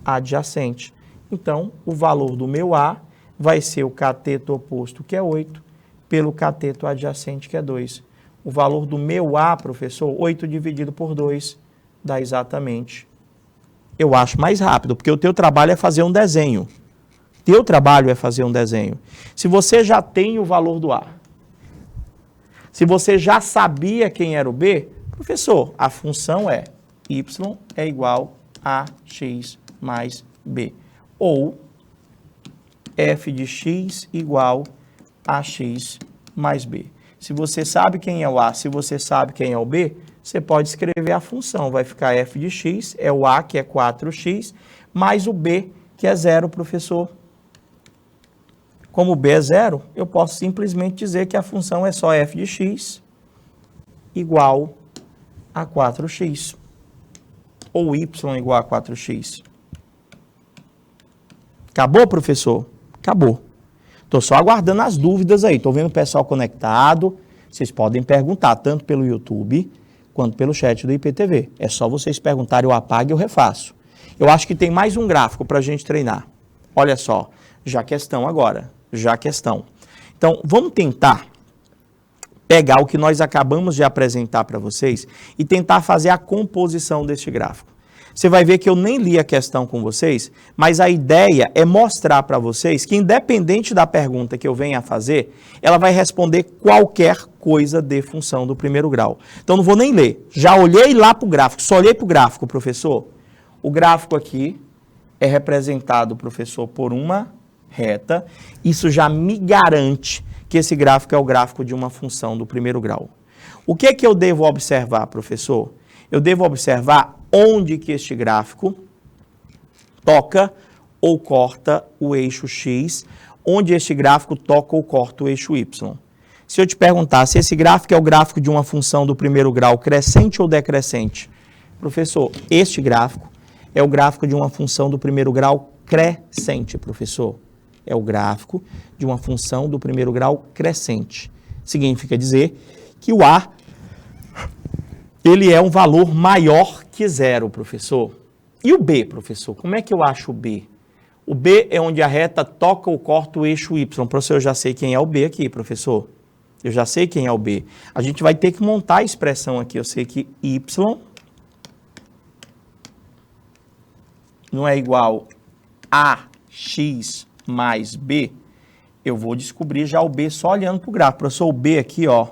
adjacente. Então, o valor do meu A vai ser o cateto oposto, que é 8, pelo cateto adjacente, que é 2. O valor do meu A, professor, 8 dividido por 2, dá exatamente. Eu acho mais rápido, porque o teu trabalho é fazer um desenho. Teu trabalho é fazer um desenho. Se você já tem o valor do A, se você já sabia quem era o B, professor, a função é y é igual a x mais b. Ou f de x igual a x mais b. Se você sabe quem é o A, se você sabe quem é o B, você pode escrever a função. Vai ficar f de x, é o A, que é 4x, mais o B, que é 0, professor. Como o B é 0, eu posso simplesmente dizer que a função é só f de x igual a 4x. Ou y igual a 4x. Acabou, professor? Acabou. Estou só aguardando as dúvidas aí. Estou vendo o pessoal conectado. Vocês podem perguntar, tanto pelo YouTube, quanto pelo chat do IPTV. É só vocês perguntarem, eu apago e eu refaço. Eu acho que tem mais um gráfico para a gente treinar. Olha só, já questão agora. Já questão. Então, vamos tentar pegar o que nós acabamos de apresentar para vocês e tentar fazer a composição deste gráfico. Você vai ver que eu nem li a questão com vocês, mas a ideia é mostrar para vocês que, independente da pergunta que eu venha a fazer, ela vai responder qualquer coisa de função do primeiro grau. Então, não vou nem ler. Já olhei lá para o gráfico, só olhei para o gráfico, professor. O gráfico aqui é representado, professor, por uma reta. Isso já me garante que esse gráfico é o gráfico de uma função do primeiro grau. O que é que eu devo observar, professor? Eu devo observar onde que este gráfico toca ou corta o eixo X, onde este gráfico toca ou corta o eixo Y. Se eu te perguntar se esse gráfico é o gráfico de uma função do primeiro grau crescente ou decrescente, professor, este gráfico é o gráfico de uma função do primeiro grau crescente, professor. É o gráfico de uma função do primeiro grau crescente. Significa dizer que o A ele é um valor maior que 0, professor. E o B, professor? Como é que eu acho o B? O B é onde a reta toca ou corta o eixo Y. Professor, eu já sei quem é o B aqui, professor. Eu já sei quem é o B. A gente vai ter que montar a expressão aqui. Eu sei que Y não é igual a x mais b. Eu vou descobrir já o B só olhando para o gráfico. Professor, o B aqui, ó.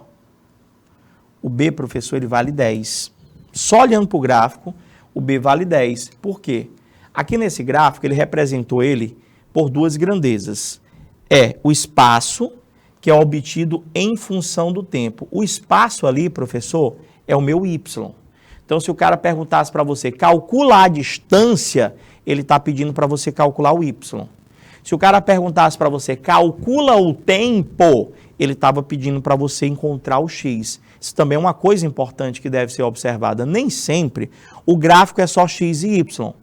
O B, professor, ele vale 10. Só olhando para o gráfico, o B vale 10. Por quê? Aqui nesse gráfico, ele representou ele por duas grandezas. É o espaço, que é obtido em função do tempo. O espaço ali, professor, é o meu Y. Então, se o cara perguntasse para você, calcula a distância, ele está pedindo para você calcular o Y. Se o cara perguntasse para você, calcula o tempo, ele estava pedindo para você encontrar o X. Isso também é uma coisa importante que deve ser observada. Nem sempre o gráfico é só X e Y.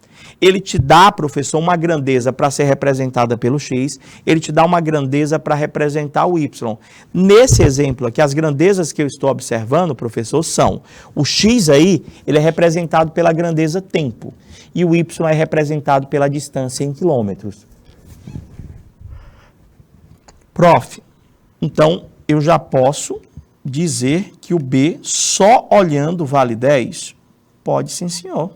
Ele te dá, professor, uma grandeza para ser representada pelo X, ele te dá uma grandeza para representar o Y. Nesse exemplo aqui, as grandezas que eu estou observando, professor, são o X aí, ele é representado pela grandeza tempo, e o Y é representado pela distância em quilômetros. Prof, então eu já posso dizer que o B, só olhando, vale 10? Pode sim, senhor.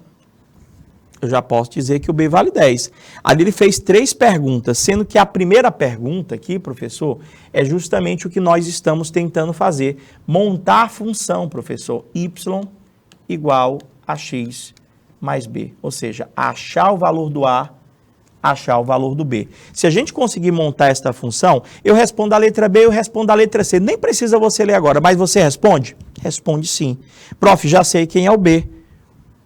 Eu já posso dizer que o B vale 10. Ali ele fez 3 perguntas, sendo que a primeira pergunta aqui, professor, é justamente o que nós estamos tentando fazer. Montar a função, professor, y igual a x mais b. Ou seja, achar o valor do A, achar o valor do B. Se a gente conseguir montar esta função, eu respondo a letra B, eu respondo a letra C. Nem precisa você ler agora, mas você responde? Responde sim. Prof, já sei quem é o B.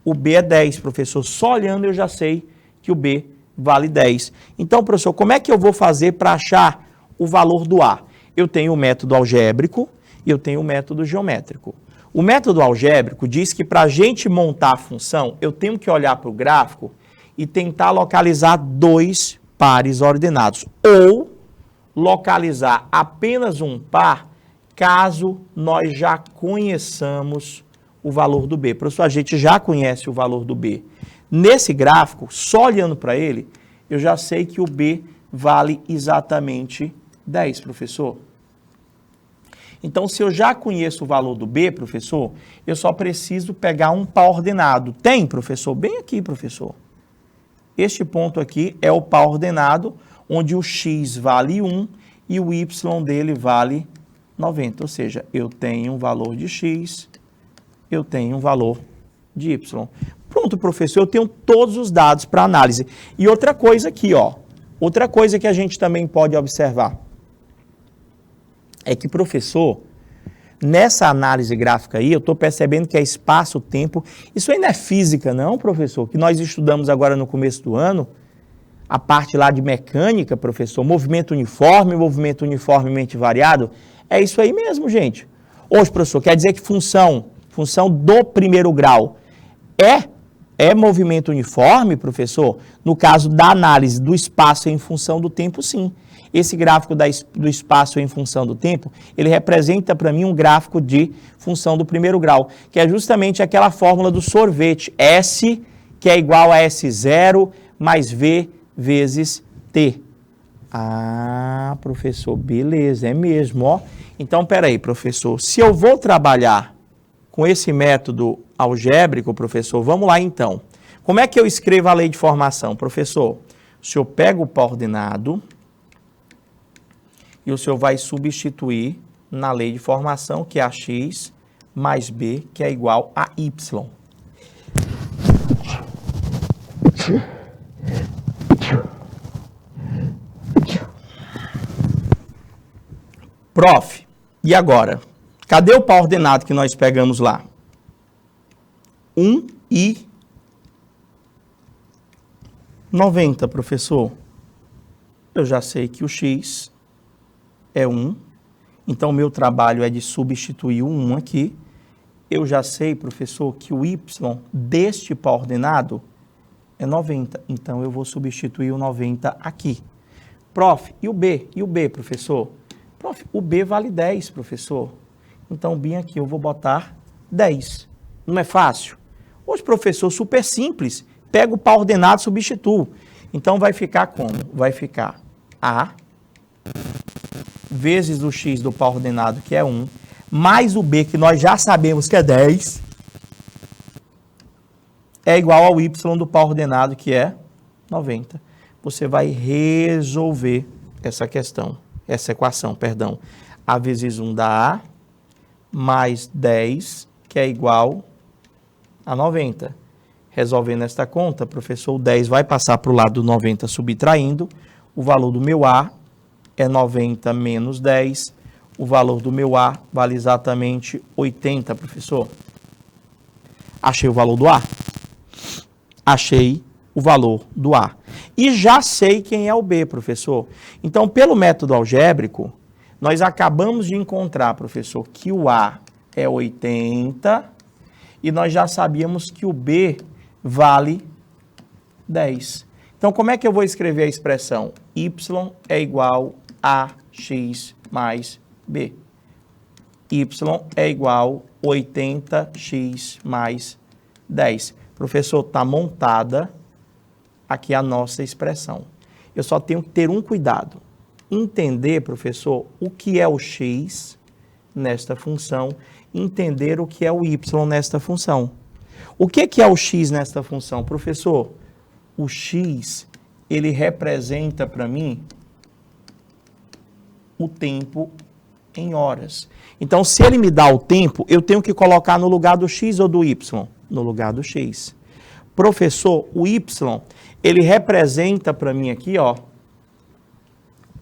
O B é 10, professor. Só olhando eu já sei que o B vale 10. Então, professor, como é que eu vou fazer para achar o valor do A? Eu tenho o método algébrico e eu tenho o método geométrico. O método algébrico diz que para a gente montar a função, eu tenho que olhar para o gráfico e tentar localizar 2 pares ordenados. Ou localizar apenas um par caso nós já conheçamos o valor do B. Professor, a gente já conhece o valor do B. Nesse gráfico, só olhando para ele, eu já sei que o B vale exatamente 10, professor. Então, se eu já conheço o valor do B, professor, eu só preciso pegar um par ordenado. Tem, professor? Bem aqui, professor. Este ponto aqui é o par ordenado, onde o x vale 1 e o y dele vale 90. Ou seja, eu tenho um valor de x, eu tenho um valor de y. Pronto, professor, eu tenho todos os dados para análise. E outra coisa aqui, ó. Outra coisa que a gente também pode observar é que, professor, nessa análise gráfica aí, eu estou percebendo que é espaço-tempo. Isso aí não é física, não, professor? Que nós estudamos agora no começo do ano, a parte lá de mecânica, professor, movimento uniformemente variado. É isso aí mesmo, gente. Hoje, professor, quer dizer que função do primeiro grau é movimento uniforme, professor? No caso da análise do espaço em função do tempo, sim. Esse gráfico do espaço em função do tempo, ele representa para mim um gráfico de função do primeiro grau, que é justamente aquela fórmula do sorvete, S, que é igual a S0 mais V vezes T. Ah, professor, beleza, é mesmo, ó. Então, peraí, professor, se eu vou trabalhar com esse método algébrico, professor, vamos lá então. Como é que eu escrevo a lei de formação, professor? O senhor pega o par ordenado e o senhor vai substituir na lei de formação, que é AX mais B, que é igual a Y. Prof, e agora? Cadê o par ordenado que nós pegamos lá? 1 e 90, professor. Eu já sei que o x é 1, então o meu trabalho é de substituir o 1 aqui. Eu já sei, professor, que o y deste par ordenado é 90, então eu vou substituir o 90 aqui. Prof, e o B? E o B, professor? Prof, o B vale 10, professor. Então, bem aqui, eu vou botar 10. Não é fácil? Hoje, professor, super simples. Pega o par ordenado e substituo. Então, vai ficar como? Vai ficar A vezes o x do par ordenado, que é 1, mais o B, que nós já sabemos que é 10, é igual ao y do par ordenado, que é 90. Você vai resolver essa equação, perdão. A vezes 1 dá A, mais 10, que é igual a 90. Resolvendo esta conta, professor, o 10 vai passar para o lado do 90 subtraindo. O valor do meu A é 90 menos 10. O valor do meu A vale exatamente 80, professor. Achei o valor do A? Achei o valor do A. E já sei quem é o B, professor. Então, pelo método algébrico, nós acabamos de encontrar, professor, que o A é 80 e nós já sabíamos que o B vale 10. Então, como é que eu vou escrever a expressão? Y é igual a x mais B. Y é igual a 80x mais 10. Professor, está montada aqui a nossa expressão. Eu só tenho que ter um cuidado. Entender, professor, o que é o x nesta função, entender o que é o y nesta função. O que é o x nesta função? Professor, o x, ele representa para mim o tempo em horas. Então, se ele me dá o tempo, eu tenho que colocar no lugar do x ou do y? No lugar do x. Professor, o y, ele representa para mim aqui, ó,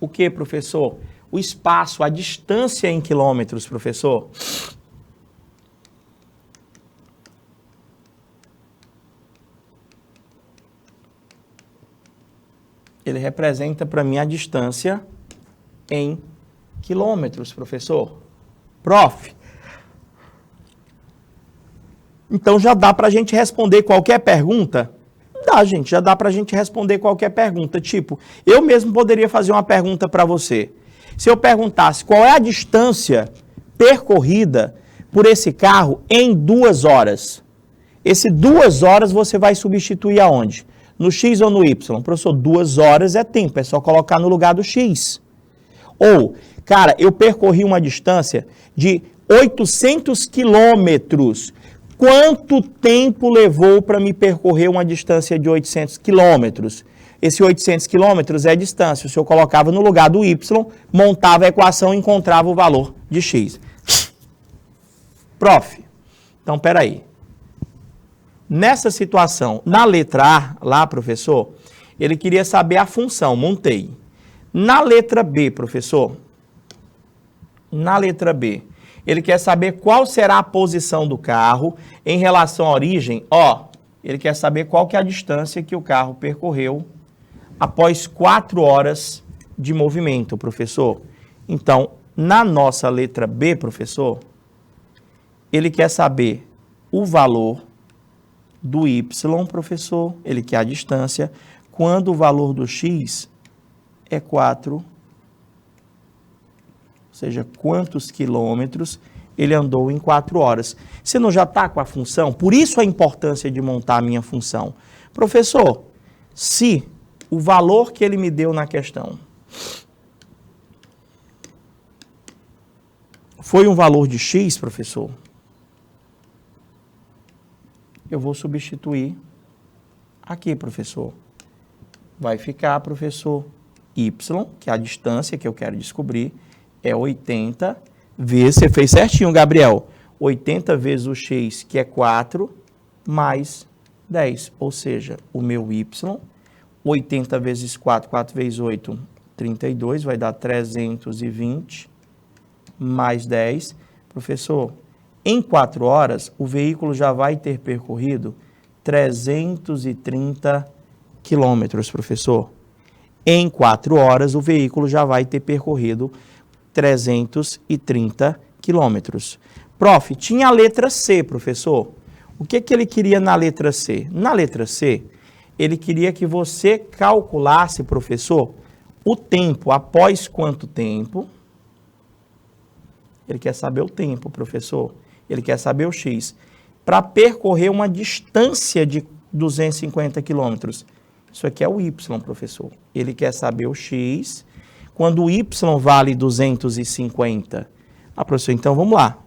o que, professor? O espaço, a distância em quilômetros, professor. Ele representa para mim a distância em quilômetros, professor. Prof. Então já dá para a gente responder qualquer pergunta? Dá, gente, já dá para a gente responder qualquer pergunta. Tipo, eu mesmo poderia fazer uma pergunta para você. Se eu perguntasse qual é a distância percorrida por esse carro em 2 horas, esse 2 horas você vai substituir aonde? No X ou no Y? Professor, 2 horas é tempo, é só colocar no lugar do X. Ou, cara, eu percorri uma distância de 800 quilômetros. Quanto tempo levou para me percorrer uma distância de 800 quilômetros? Esse 800 quilômetros é a distância. Se eu colocava no lugar do Y, montava a equação e encontrava o valor de X. Prof, então peraí. Nessa situação, na letra A, lá, professor, ele queria saber a função, montei. Na letra B, professor, na letra B, ele quer saber qual será a posição do carro em relação à origem. Ó, ele quer saber qual que é a distância que o carro percorreu após 4 horas de movimento, professor. Então, na nossa letra B, professor, ele quer saber o valor do Y, professor, ele quer a distância, quando o valor do X é 4, ou seja, quantos quilômetros ele andou em 4 horas. Você não já está com a função? Por isso a importância de montar a minha função. Professor, se o valor que ele me deu na questão foi um valor de X, professor, eu vou substituir aqui, professor. Vai ficar, professor, Y, que é a distância que eu quero descobrir, é 80 vezes, você fez certinho, Gabriel, 80 vezes o X, que é 4, mais 10. Ou seja, o meu Y, 80 vezes 4, 4 vezes 8, 32, vai dar 320, mais 10. Professor, em 4 horas, o veículo já vai ter percorrido 330 quilômetros, professor. Em 4 horas, o veículo já vai ter percorrido 330 quilômetros. Prof, tinha a letra C, professor. O que ele queria na letra C? Na letra C, ele queria que você calculasse, professor, o tempo. Após quanto tempo? Ele quer saber o tempo, professor. Ele quer saber o X. Para percorrer uma distância de 250 quilômetros. Isso aqui é o Y, professor. Ele quer saber o X. Quando o Y vale 250. Ah, professor, então vamos lá.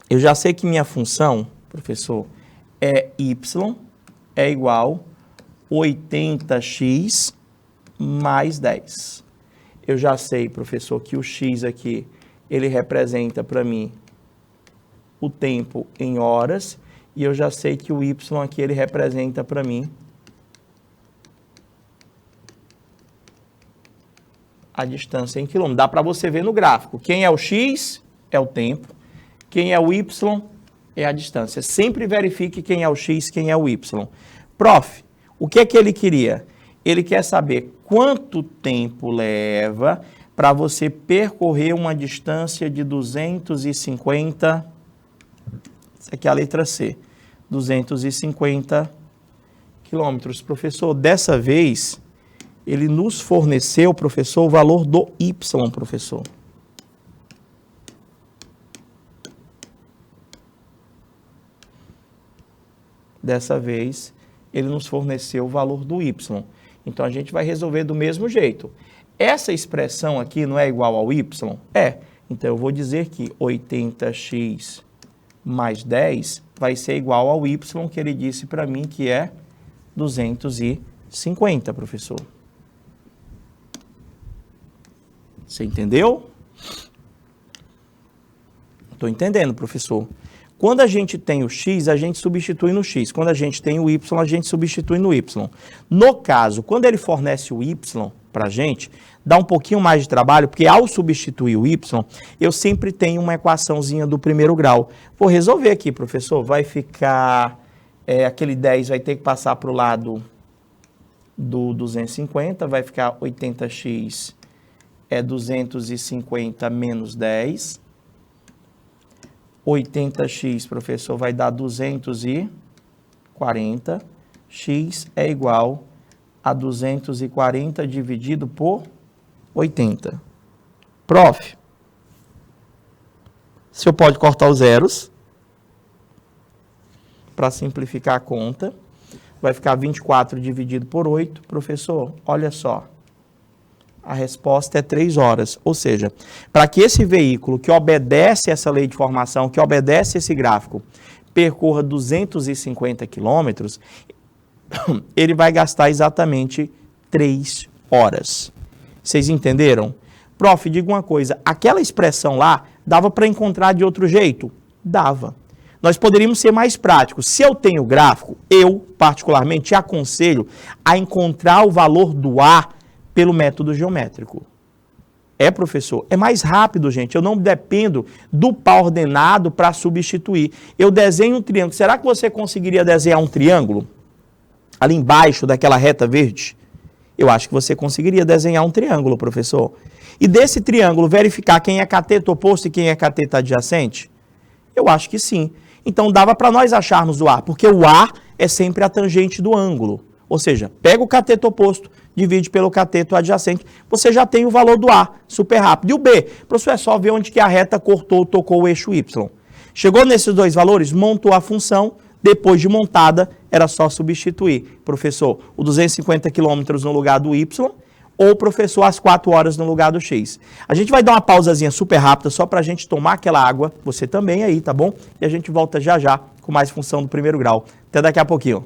Eu já sei que minha função, professor, é Y é igual a 80x mais 10. Eu já sei, professor, que o X aqui, ele representa para mim o tempo em horas, e eu já sei que o Y aqui, ele representa para mim a distância em quilômetros. Dá para você ver no gráfico. Quem é o X é o tempo, quem é o Y é a distância. Sempre verifique quem é o X, quem é o Y. Prof, o que é que ele queria? Ele quer saber quanto tempo leva para você percorrer uma distância de 250, isso aqui é a letra C, 250 quilômetros. Professor, dessa vez, ele nos forneceu, professor, o valor do Y, professor. Dessa vez, ele nos forneceu o valor do Y. Então, a gente vai resolver do mesmo jeito. Essa expressão aqui não é igual ao Y? É. Então, eu vou dizer que 80x mais 10 vai ser igual ao Y, que ele disse para mim que é 250, professor. Você entendeu? Estou entendendo, professor. Quando a gente tem o X, a gente substitui no X. Quando a gente tem o Y, a gente substitui no Y. No caso, quando ele fornece o Y para a gente, dá um pouquinho mais de trabalho, porque ao substituir o Y, eu sempre tenho uma equaçãozinha do primeiro grau. Vou resolver aqui, professor. Vai ficar, aquele 10 vai ter que passar para o lado do 250, vai ficar 80x é 250 menos 10. 80x, professor, vai dar 240. X é igual a 240 dividido por 80. Prof, o senhor pode cortar os zeros para simplificar a conta. Vai ficar 24 dividido por 8. Professor, olha só. A resposta é 3 horas. Ou seja, para que esse veículo que obedece essa lei de formação, que obedece esse gráfico, percorra 250 quilômetros, ele vai gastar exatamente 3 horas. Vocês entenderam? Prof, diga uma coisa, aquela expressão lá, dava para encontrar de outro jeito? Dava. Nós poderíamos ser mais práticos. Se eu tenho gráfico, eu, particularmente, te aconselho a encontrar o valor do A pelo método geométrico. Professor, é mais rápido, gente. Eu não dependo do par ordenado para substituir. Eu desenho um triângulo. Será que você conseguiria desenhar um triângulo ali embaixo daquela reta verde? Eu acho que você conseguiria desenhar um triângulo, professor. E desse triângulo, verificar quem é cateto oposto e quem é cateto adjacente? Eu acho que sim. Então, dava para nós acharmos o A, porque o A é sempre a tangente do ângulo. Ou seja, pega o cateto oposto, divide pelo cateto adjacente, você já tem o valor do A, super rápido. E o B, professor, é só ver onde que a reta cortou, tocou o eixo Y. Chegou nesses dois valores, montou a função, depois de montada, era só substituir. Professor, o 250 km no lugar do Y, ou professor, as 4 horas no lugar do X. A gente vai dar uma pausazinha super rápida, só para a gente tomar aquela água, você também aí, tá bom? E a gente volta já já com mais função do primeiro grau. Até daqui a pouquinho.